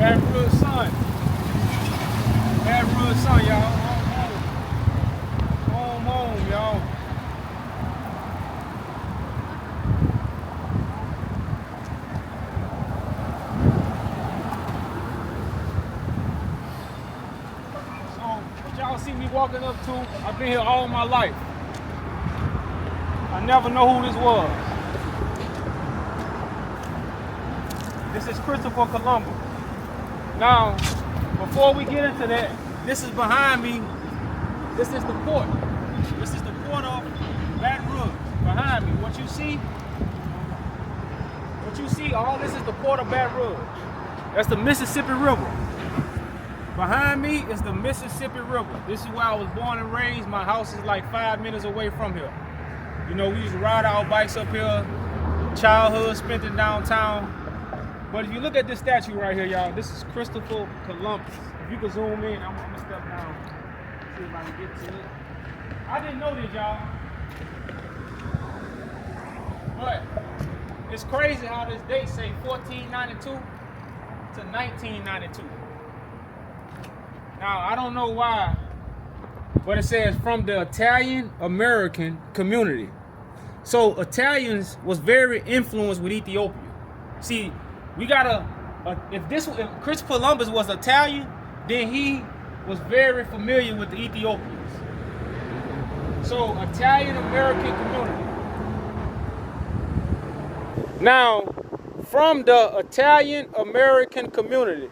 Baton Rouge sun. Baton Rouge sun, y'all. Home, y'all. So, what y'all see me walking up to, I've been here all my life. I never know who this was. This is Christopher Columbus. Now, before we get into that, this is behind me. This is the port. This is the port of Baton Rouge. Behind me, what you see, all this is the port of Baton Rouge. That's the Mississippi River. Behind me is the Mississippi River. This is where I was born and raised. My house is like 5 minutes away from here. You know, we used to ride our bikes up here. Childhood spent in downtown. But if you look at this statue right here, y'all, this is Christopher Columbus. If you can zoom in, I'm gonna step down, see if I can get to it. I didn't know this, y'all. But it's crazy how this date say 1492 to 1992. Now, I don't know why, but it says from the Italian American community. So Italians was very influenced with Ethiopia. See, we gotta, if Christopher Columbus was Italian, then he was very familiar with the Ethiopians. So Italian American community. Now, from the Italian American community,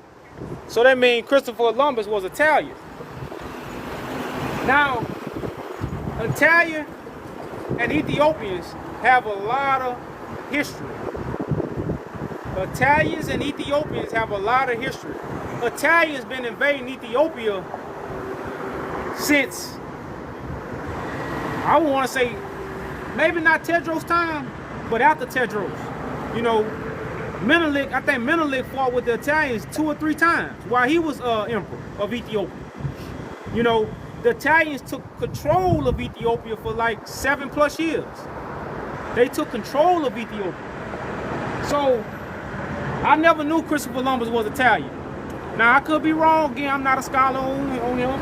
so that means Christopher Columbus was Italian. Now, Italian and Ethiopians have a lot of history. Italians and Ethiopians have a lot of history. Italians been invading Ethiopia since, I want to say, maybe not Tedros' time, but after Tedros. You know, Menelik, I think Menelik fought with the Italians 2 or 3 times while he was emperor of Ethiopia. You know, the Italians took control of Ethiopia for like 7+ years. They took control of Ethiopia. So, I never knew Christopher Columbus was Italian. Now, I could be wrong. Again, I'm not a scholar on him.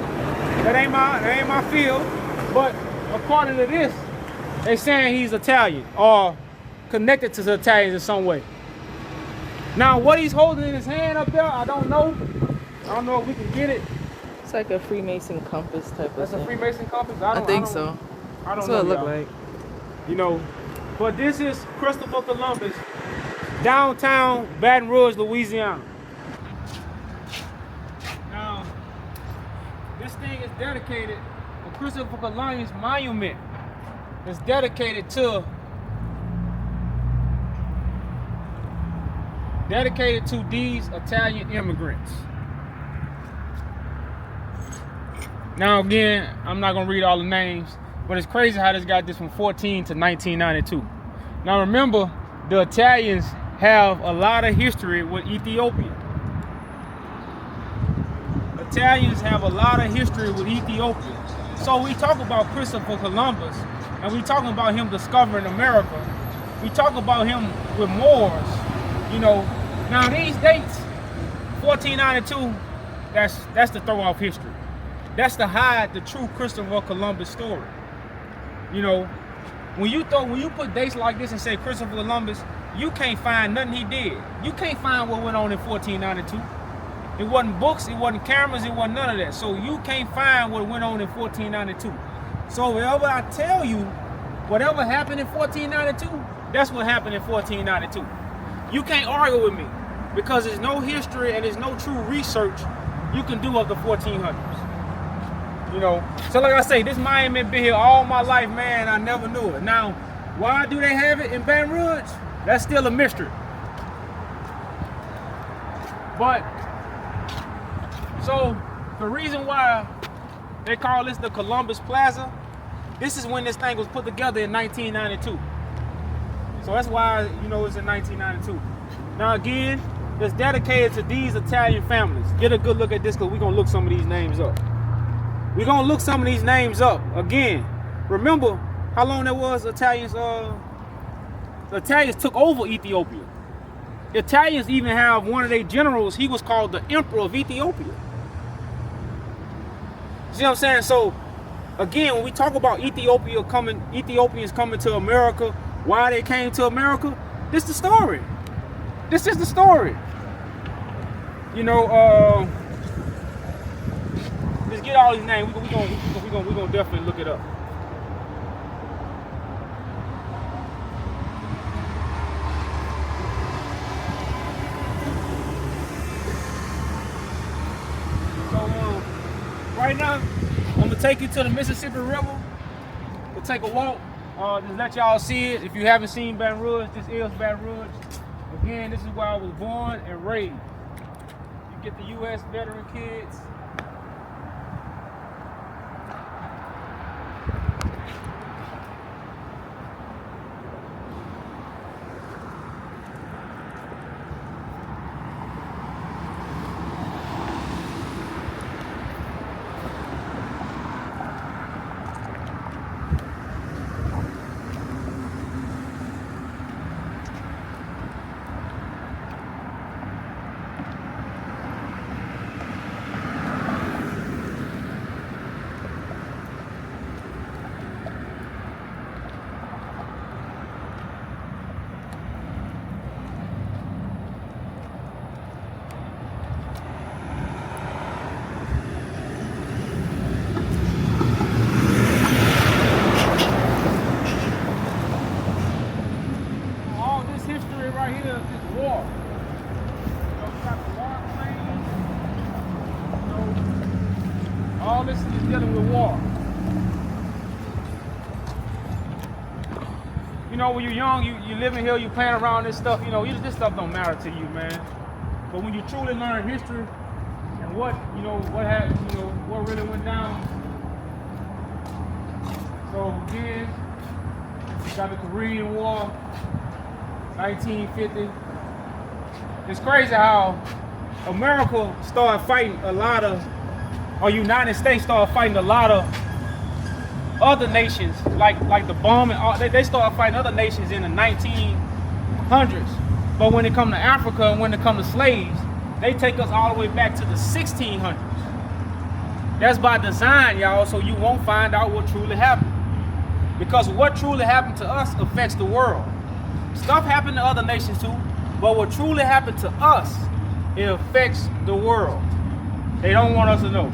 That ain't my field. But according to this, they saying he's Italian or connected to the Italians in some way. Now, what he's holding in his hand up there, I don't know. I don't know if we can get it. It's like a Freemason compass type of thing. That's a Freemason compass? I think so. I don't That's know what it looked like. You know, but this is Christopher Columbus, downtown Baton Rouge, Louisiana. Now, this thing is dedicated, the Christopher Columbus Monument is dedicated to these Italian immigrants. Now again, I'm not gonna read all the names, but it's crazy how this got this from 14 to 1992. Now remember, the Italians have a lot of history with Ethiopia. Italians have a lot of history with Ethiopia. So we talk about Christopher Columbus, and we talking about him discovering America. We talk about him with Moors, you know. Now these dates, 1492, that's to throw off history. That's to hide the true Christopher Columbus story. You know, when you put dates like this and say Christopher Columbus, you can't find nothing he did. You can't find what went on in 1492. It wasn't books, it wasn't cameras, it wasn't none of that. So you can't find what went on in 1492. So wherever I tell you, whatever happened in 1492, that's what happened in 1492. You can't argue with me because there's no history and there's no true research you can do of the 1400s. You know, so like I say, this monument been here all my life, man. I never knew it. Now, why do they have it in Baton Rouge? That's still a mystery. But, so, the reason why they call this the Columbus Plaza, this is when this thing was put together in 1992. So that's why, you know, it's in 1992. Now again, it's dedicated to these Italian families. Get a good look at this because we're going to look some of these names up. We're going to look some of these names up. Again, remember how long that was Italians took over Ethiopia. Italians even have one of their generals, he was called the Emperor of Ethiopia. See what I'm saying? So again, when we talk about Ethiopians coming to America, why they came to America, this is the story. This is the story. You know, let's get all these names. We're gonna definitely look it up. So right now, I'm gonna take you to the Mississippi River. We'll take a walk. Just let y'all see it. If you haven't seen Baton Rouge, this is Baton Rouge. Again, this is where I was born and raised. You get the U.S. veteran kids. Right here is war. You know, we got the war planes. You know, all this is dealing with war. You know, when you're young, you live in here, you playing around this stuff. You know, this stuff don't matter to you, man. But when you truly learn history and what happened, you know, what really went down. So again, we got the Korean War. 1950. It's crazy how America started fighting United States started fighting a lot of other nations, like the bombing. They started fighting other nations in the 1900s. But when it comes to Africa and when it comes to slaves, they take us all the way back to the 1600s. That's by design, y'all, so you won't find out what truly happened. Because what truly happened to us affects the world. Stuff happened to other nations too, but what truly happened to us, it affects the world. They don't want us to know.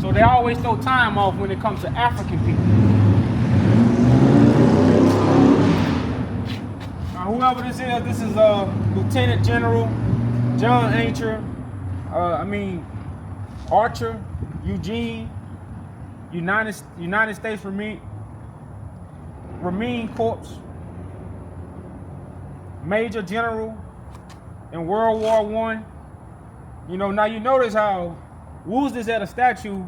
So they always throw time off when it comes to African people. Now, whoever this is Lieutenant General John Archer, Eugene, United States Marine Corps. Major General in World War I. You know, now you notice how Woods is at a statue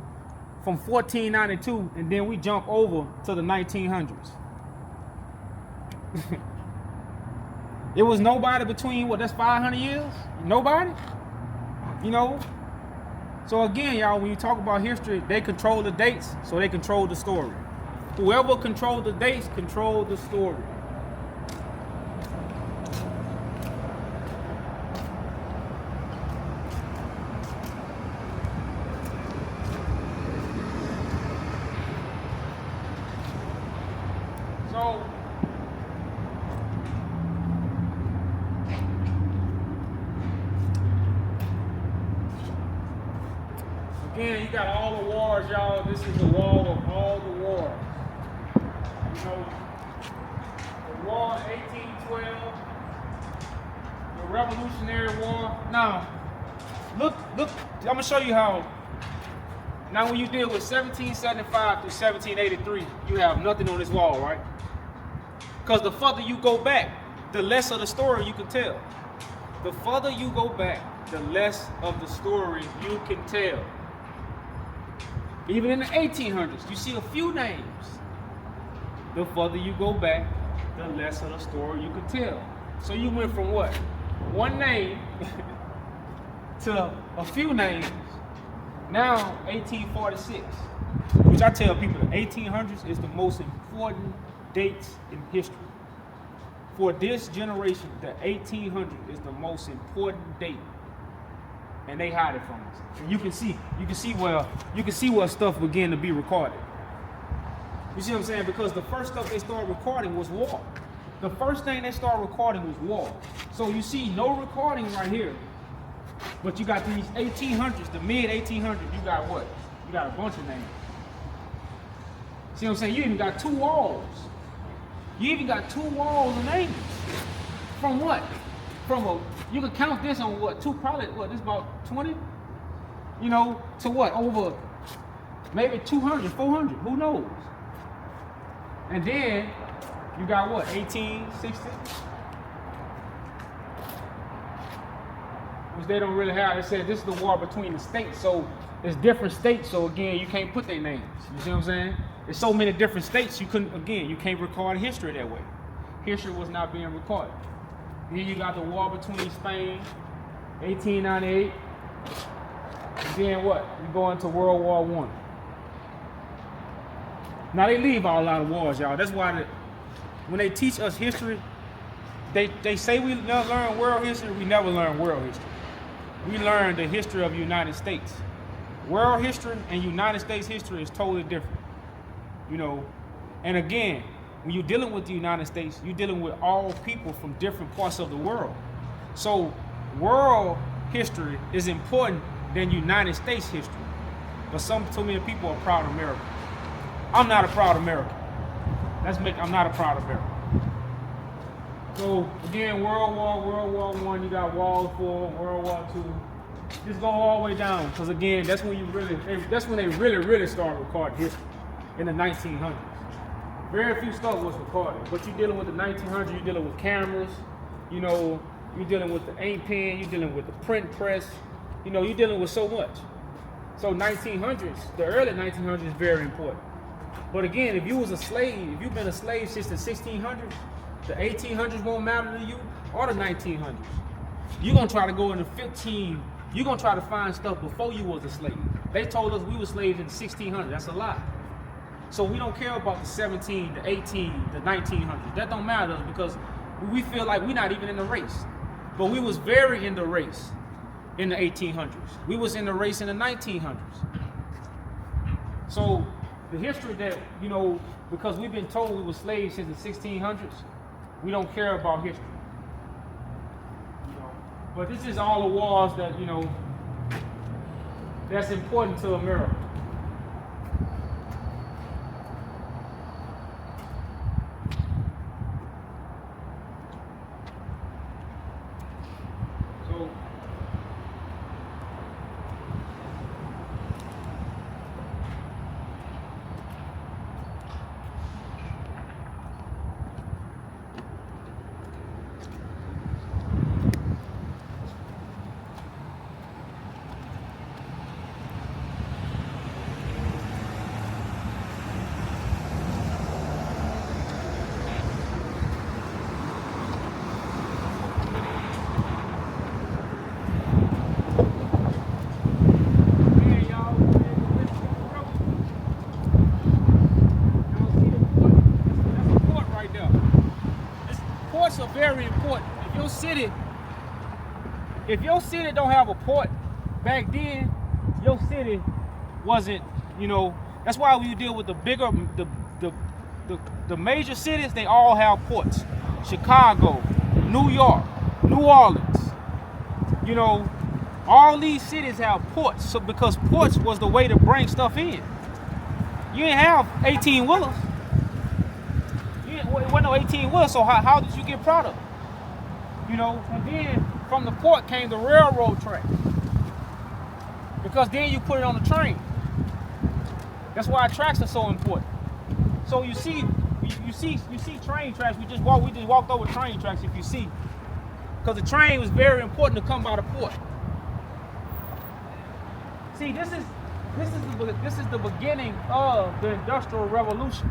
from 1492, and then we jump over to the 1900s. It was nobody between, that's 500 years? Nobody? You know? So again, y'all, when you talk about history, they control the dates, so they control the story. Whoever controls the dates, control the story. So, again, you got all the wars, y'all. This is the wall of all the wars. You know, the War of 1812, the Revolutionary War. Now, look, I'm gonna show you how. Now, when you deal with 1775 through 1783, you have nothing on this wall, right? Because the further you go back, the less of the story you can tell. The further you go back, the less of the story you can tell. Even in the 1800s, you see a few names. The further you go back, the less of the story you can tell. So you went from what? One name to a few names. Now, 1846, which I tell people the 1800s is the most important dates in history. For this generation, the 1800 is the most important date, and they hide it from us. And you can see where stuff began to be recorded. You see what I'm saying? Because the first stuff they started recording was war. The first thing they started recording was war. So you see no recording right here, but you got these 1800s, the mid 1800s. You got what? You got a bunch of names. See what I'm saying? You even got 2 walls. You even got 2 walls of names. From what? You can count this on what? This about 20? You know, to what? Over maybe 200, 400, who knows? And then you got what? 1860? Which they don't really have. It says this is the war between the states. So it's different states. So again, you can't put their names. You see what I'm saying? There's so many different states, you can't record history that way. History was not being recorded. Then you got the war between Spain, 1898. And then what? You go into World War I. Now they leave out a lot of wars, y'all. That's why when they teach us history, they say we learn world history. We never learn world history. We learn the history of the United States. World history and United States history is totally different. You know, and again, when you're dealing with the United States, you're dealing with all people from different parts of the world. So world history is important than United States history. But so many people are proud American. I'm not a proud American. I'm not a proud American. So again, World War I, you got World War, World War II. Just go all the way down, because again, that's when they really start recording history. In the 1900s. Very few stuff was recorded. But you're dealing with the 1900s, you're dealing with cameras, you know, you're dealing with the ink pen, you're dealing with the print press, you know, you're dealing with so much. So 1900s, the early 1900s is very important. But again, if you was a slave, if you've been a slave since the 1600s, the 1800s won't matter to you, or the 1900s. You're going to try to go in the 15, you're going to try to find stuff before you was a slave. They told us we were slaves in the 1600s. That's a lie. So we don't care about the 17, the 18, the 1900s. That don't matter to us because we feel like we're not even in the race. But we was very in the race in the 1800s. We was in the race in the 1900s. So the history that, you know, because we've been told we were slaves since the 1600s, we don't care about history. You know, but this is all the wars that, you know, that's important to America. Are very important. If your city don't have a port back then, your city wasn't, you know, that's why we deal with the bigger, the major cities, they all have ports. Chicago, New York, New Orleans, you know, all these cities have ports. So because ports was the way to bring stuff in. You didn't have 18-wheelers. It wasn't no 18-wheeler, so how did you get product? You know, and then from the port came the railroad track. Because then you put it on the train. That's why tracks are so important. So you see train tracks. We just walked over train tracks. If you see, because the train was very important to come by the port. See, this is the beginning of the Industrial Revolution.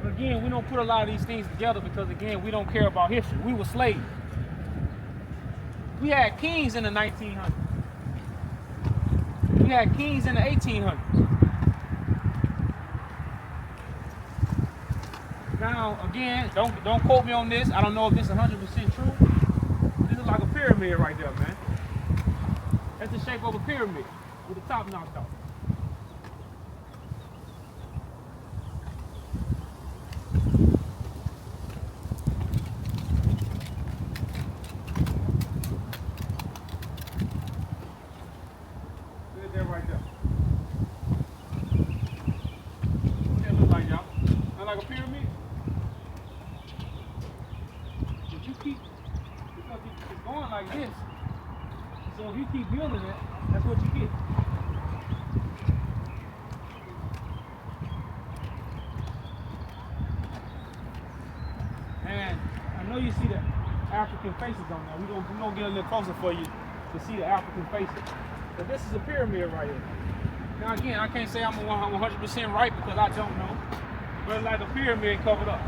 But again, we don't put a lot of these things together because again, we don't care about history. We were slaves. We had kings in the 1900s. We had kings in the 1800s. Now, again, don't quote me on this. I don't know if this is 100% true. This is like a pyramid right there, man. That's the shape of a pyramid with the top knocked off. Look at that right there. What that look like, y'all? Not like a pyramid? But you keep, because it's going like this. So if you keep building it, that's what you get. And I know you see the African faces on there. We're gonna get a little closer for you to see the African faces. But this is a pyramid right here. Now again, I can't say I'm 100% right because I don't know. But it's like a pyramid covered up.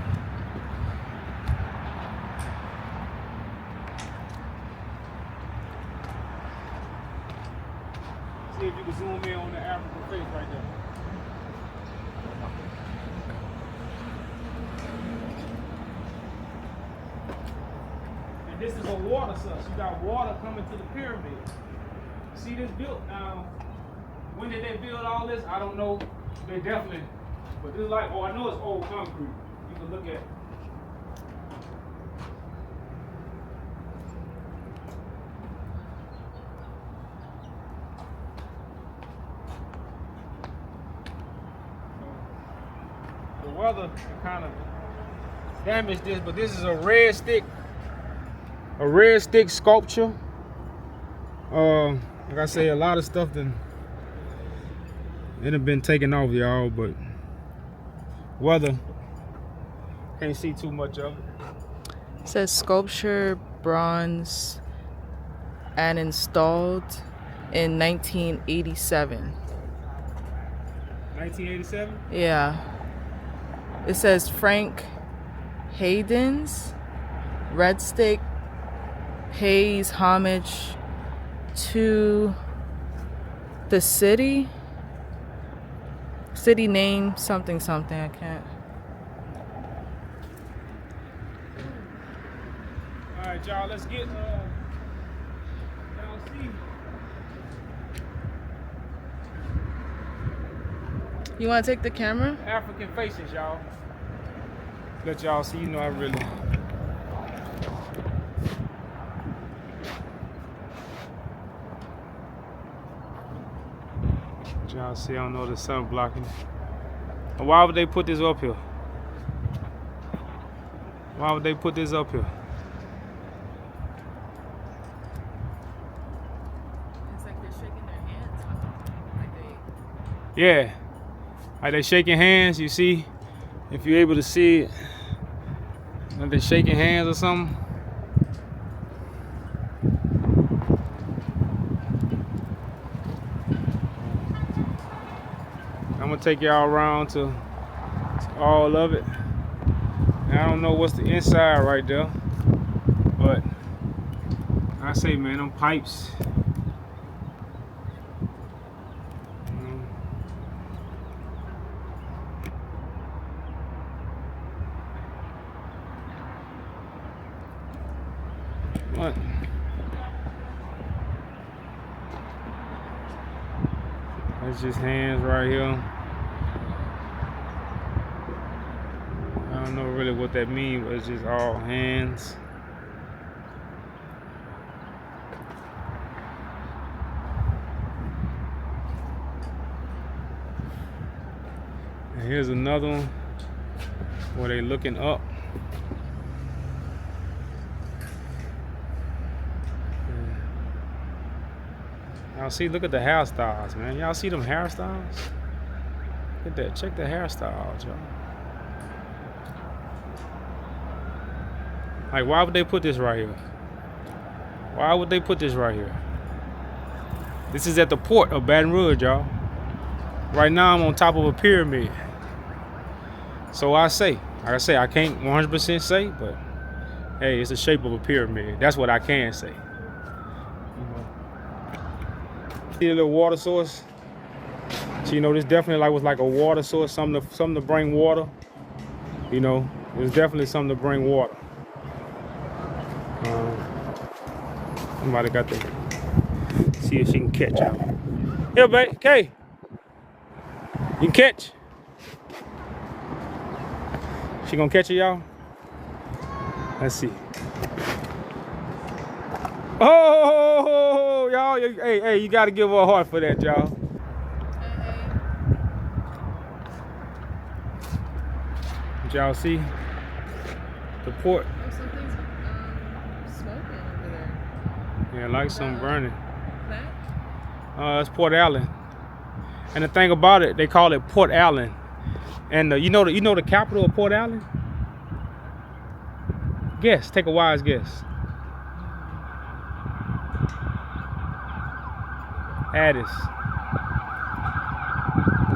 See if you can zoom in on the African face right there. And this is a water source. You got water coming to the pyramid. See this built now. When did they build all this? I don't know. They definitely, but this is like, oh, I know it's old concrete. You can look at it. The weather kind of damaged this, but this is a red stick sculpture. Like I say, a lot of stuff it have been taken off, y'all, but weather can't see too much of it. It says sculpture, bronze, and installed in 1987. 1987? Yeah. It says Frank Hayden's red stick pays homage to the city name something. I can't. All right, y'all, let's get y'all see. You want to take the camera? African faces, y'all. Let y'all see, you know I really. Y'all see, I don't know the sun blocking it. Why would they put this up here? Why would they put this up here? It's like they're shaking their hands. Yeah. Like they shaking hands, you see? If you're able to see it. Like they shaking hands or something. I'm gonna take y'all around to all of it. And I don't know what's the inside right there, but I say, man, them pipes. What? That's just hands right here. I don't know really what that means, but it's just all hands. And here's another one where they looking up. Y'all see, look at the hairstyles, man. Y'all see them hairstyles? Look at that. Check the hairstyles, y'all. Like, why would they put this right here? Why would they put this right here? This is at the port of Baton Rouge, y'all. Right now, I'm on top of a pyramid. So I say, like I say, I can't 100% say, but hey, it's the shape of a pyramid. That's what I can say. See the little water source? So, you know, this definitely was like a water source, something to bring water, you know. It's definitely something to bring water. Somebody got to see if she can catch out. Here, babe, Kay. You can catch. She gonna catch it, y'all? Let's see. Oh, y'all! Hey, you gotta give her a heart for that, y'all. Did y'all see the port? Something's smoking over there. Yeah, like something burning. That? It's Port Allen. And the thing about it, they call it Port Allen. And you know the capital of Port Allen? Guess. Take a wise guess. Addis.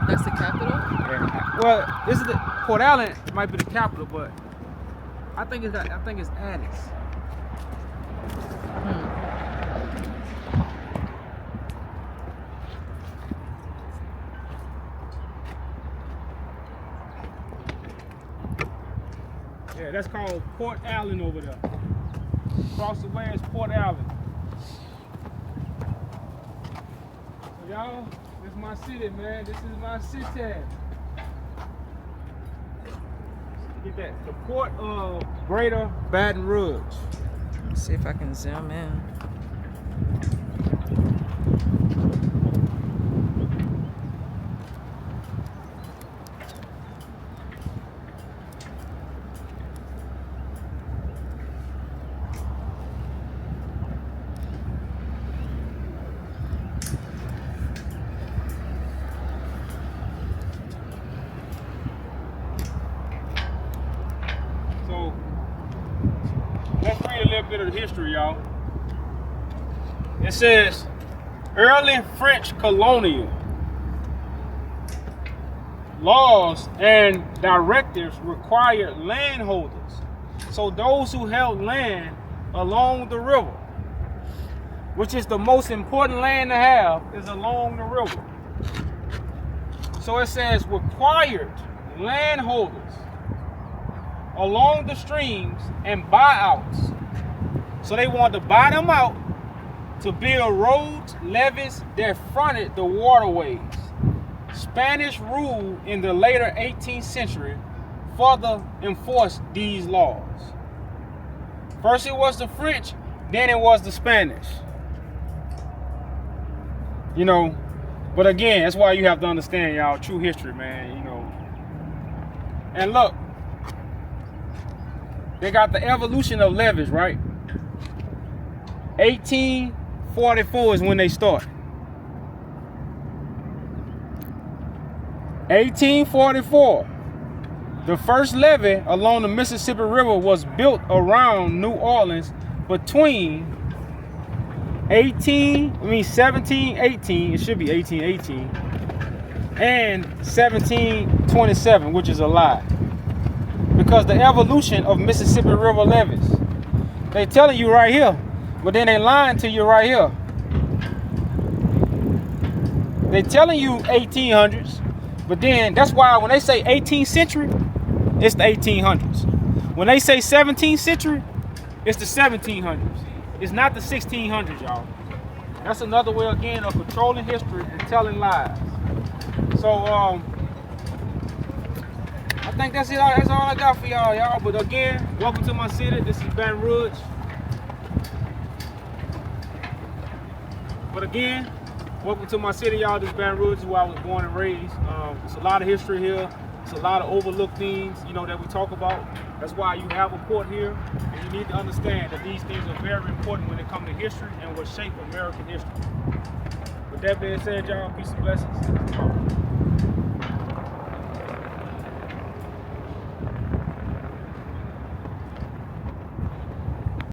That's the capital? Yeah. Well, this is the Port Allen might be the capital, but I think it's Addis. Yeah, that's called Port Allen over there. Across the way is Port Allen. So y'all, this is my city, man. This is my city. Get that. The Port of Greater Baton Rouge. Let's see if I can zoom in. So let's read a little bit of the history, y'all. It says early French colonial laws and directives required landholders. So those who held land along the river, which is the most important land to have, is along the river. So it says required landholders along the streams and buyouts. So they wanted to buy them out to build roads, levees that fronted the waterways. Spanish rule in the later 18th century further enforced these laws. First it was the French, then it was the Spanish. You know, but again, that's why you have to understand, y'all, true history, man, you know. And look, they got the evolution of levees, right? 1844 is when they start. 1844, the first levee along the Mississippi River was built around New Orleans between 1718, it should be 1818, and 1727, which is a lie. Because the evolution of Mississippi River levees, they telling you right here, but then they lying to you right here. They telling you 1800s, but then that's why when they say 18th century, it's the 1800s. When they say 17th century, it's the 1700s. It's not the 1600s, y'all. That's another way again of controlling history and telling lies. So I think that's it. That's all I got for y'all. But again, welcome to my city. This is Baton Rouge. But again, welcome to my city, y'all. This is Baton Rouge, is where I was born and raised. It's a lot of history here. It's a lot of overlooked things, you know, that we talk about. That's why you have a port here, and you need to understand that these things are very important when it comes to history and what shape American history. With that being said, y'all, peace and blessings.